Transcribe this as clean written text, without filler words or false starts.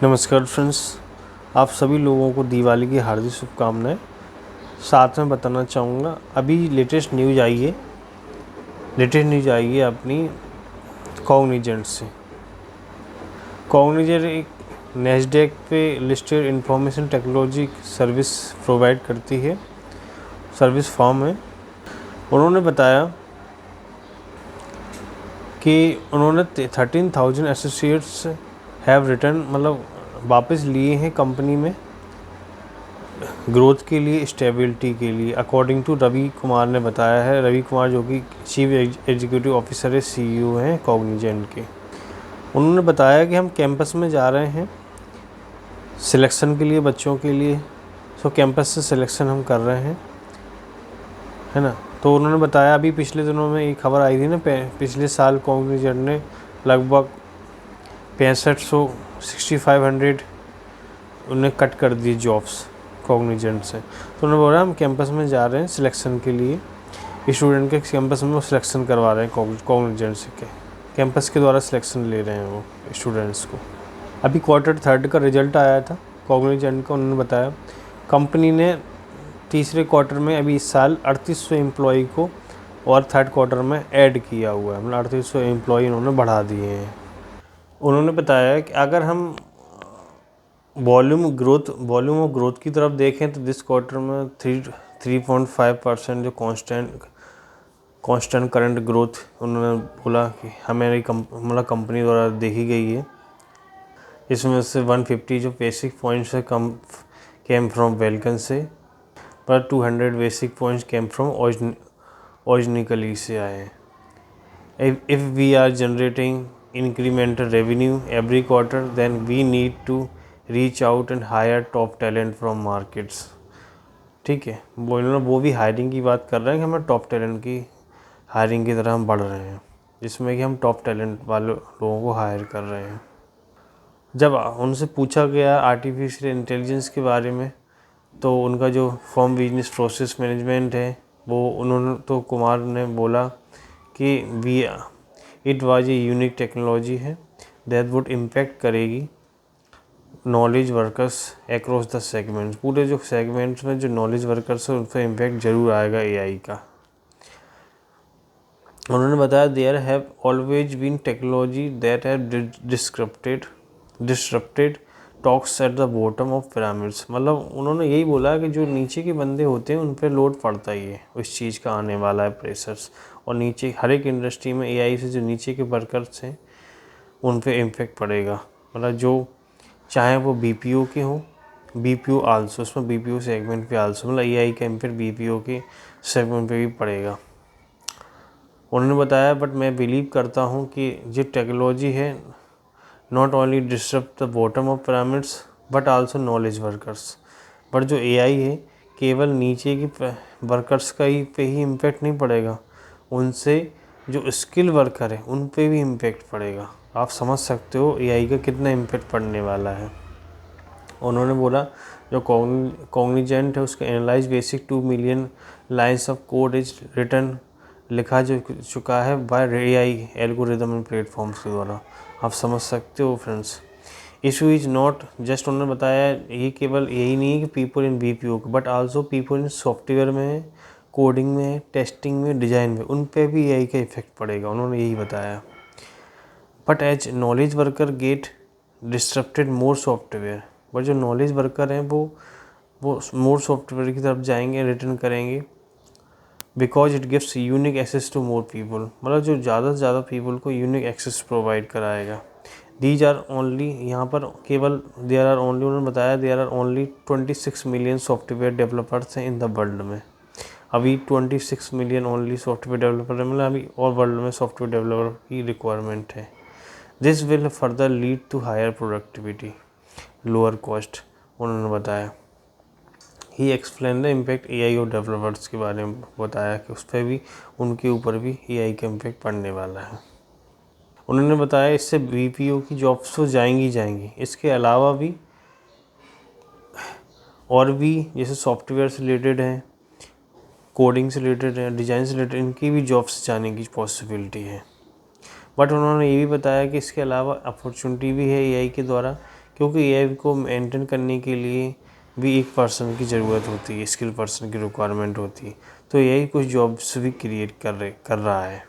नमस्कार फ्रेंड्स, आप सभी लोगों को दिवाली की हार्दिक शुभकामनाएं। साथ में बताना चाहूँगा, अभी लेटेस्ट न्यूज़ आई है अपनी कॉग्निजेंट से। कॉग्निजेंट एक नैस्डैक पे listed information technology service provide करती है, सर्विस फर्म है। उन्होंने बताया कि उन्होंने 13,000 एसोसिएट्स हैव रिटर्न, मतलब वापस लिए हैं कंपनी में ग्रोथ के लिए, स्टेबिलिटी के लिए, अकॉर्डिंग टू रवि कुमार ने बताया है। रवि कुमार जो कि चीफ एग्जीक्यूटिव ऑफिसर है, CEO हैं कॉग्निजेंट के। उन्होंने बताया कि हम कैंपस में जा रहे हैं सिलेक्शन के लिए, बच्चों के लिए। कैंपस से सिलेक्शन हम कर रहे हैं, है ना। तो उन्होंने बताया अभी पिछले दिनों में एक खबर आई थी ना, पिछले साल कॉग्निजेंट ने लगभग 6500 उन्हें कट कर दी जॉब्स कॉग्निजेंट से। तो उन्होंने बोला हम कैंपस में जा रहे हैं सिलेक्शन के लिए, स्टूडेंट के कैंपस में वो सिलेक्शन करवा रहे हैं कॉग्निजेंट से के कैंपस के द्वारा सिलेक्शन ले रहे हैं वो स्टूडेंट्स को। अभी Q3 का रिजल्ट आया था कॉग्निजेंट का। उन्होंने बताया कंपनी ने तीसरे क्वार्टर में अभी इस साल 3800 एम्प्लॉई को और थर्ड क्वार्टर में ऐड किया हुआ है, मतलब 3800 एम्प्लॉई उन्होंने बढ़ा दिए हैं। उन्होंने बताया कि अगर हम वॉल्यूम ऑफ ग्रोथ की तरफ देखें तो दिस क्वार्टर में 3.5% जो कांस्टेंट करंट ग्रोथ उन्होंने बोला कि हमारी मतलब कंपनी द्वारा देखी गई है। इसमें से 150 जो बेसिक पॉइंट्स से कम केम फ्रॉम वेलकन से, पर 200 basic points came from organically से आए हैं। If we are generating incremental revenue every quarter, then we need to reach out and hire top talent from markets। ठीक है, वो भी हायरिंग की बात कर रहे हैं कि हमें टॉप टैलेंट की हायरिंग की तरह हम बढ़ रहे हैं, जिसमें कि हम टॉप टैलेंट वाले लोगों को हायर कर रहे हैं। जब उनसे पूछा गया आर्टिफिशियल इंटेलिजेंस के बारे में, तो उनका जो फॉर्म बिजनेस प्रोसेस मैनेजमेंट है वो उन्होंने तो कुमार ने बोला कि it was a unique technology है दैट वुड इम्पैक्ट करेगी knowledge workers across the segments. पूरे जो सेगमेंट्स में जो नॉलेज वर्कर्स हैं उन पर इम्पैक्ट जरूर आएगा AI का। उन्होंने बताया there have always been technology that have disrupted talks at the bottom of pyramids. मतलब उन्होंने यही बोला कि जो नीचे के बंदे होते हैं उन पर लोड पड़ता ही है, उस चीज़ का आने वाला है प्रेशर्स। और नीचे हर एक इंडस्ट्री में AI से जो नीचे के वर्कर्स हैं उन पे इम्पेक्ट पड़ेगा। मतलब जो चाहे वो BPO के हों, BPO आल्सो, उसमें BPO सेगमेंट पे आल्सो, मतलब AI का इम्पेक्ट BPO के सेगमेंट पे भी पड़ेगा। उन्होंने बताया बट मैं बिलीव करता हूँ कि जो टेक्नोलॉजी है not only disturb the bottom of pyramids but also knowledge workers. But जो AI है केवल नीचे की वर्कर्स का ही पे ही इम्पेक्ट नहीं पड़ेगा, उनसे जो स्किल वर्कर है उन पे भी इम्पेक्ट पड़ेगा। आप समझ सकते हो AI का कितना इम्पेक्ट पड़ने वाला है। उन्होंने बोला जो कॉग्निजेंट है उसका analyse basic 2 million lines of code is written, लिखा जो चुका है by AI algorithm and platforms के द्वारा। आप समझ सकते हो friends. Issue is not just, उन्होंने बताया ये केवल यही नहीं है कि people in BPO but also people in software में, कोडिंग में, टेस्टिंग में, डिज़ाइन में, उन पे भी AI का इफेक्ट पड़ेगा। उन्होंने यही बताया। But as knowledge worker get disrupted more software, but जो नॉलेज वर्कर हैं वो मोर सॉफ्टवेयर की तरफ जाएंगे, रिटर्न करेंगे, because it gives unique access to more people. मतलब जो ज़्यादा से ज़्यादा पीपल को यूनिक एक्सेस प्रोवाइड कराएगा। दीज आर ओनली, यहाँ पर केवल देयर आर ओनली, उन्होंने बताया there are only 26 million software developers हैं इन द वर्ल्ड में। अभी 26 मिलियन ओनली सॉफ्टवेयर डेवलपर है, मतलब अभी और वर्ल्ड में सॉफ्टवेयर डेवलपर की रिक्वायरमेंट है। This will further lead to higher productivity, lower cost, उन्होंने बताया। He explain the impact AI और डेवलपर्स के बारे में बताया कि उस पर भी, उनके ऊपर भी AI का इम्पैक्ट पड़ने वाला है। उन्होंने बताया इससे BPO की जॉब्स तो जाएंगी, इसके अलावा भी और भी जैसे सॉफ्टवेयर से रिलेटेड हैं, कोडिंग से रिलेटेड है, डिज़ाइन से रिलेटेड, इनकी भी जॉब्स जाने की पॉसिबिलिटी है। बट उन्होंने ये भी बताया कि इसके अलावा अपॉर्चुनिटी भी है AI के द्वारा क्योंकि एआई को मेंटेन करने के लिए भी एक पर्सन की ज़रूरत होती है, स्किल पर्सन की रिक्वायरमेंट होती है। तो एआई कुछ जॉब्स भी क्रिएट कर रहा है।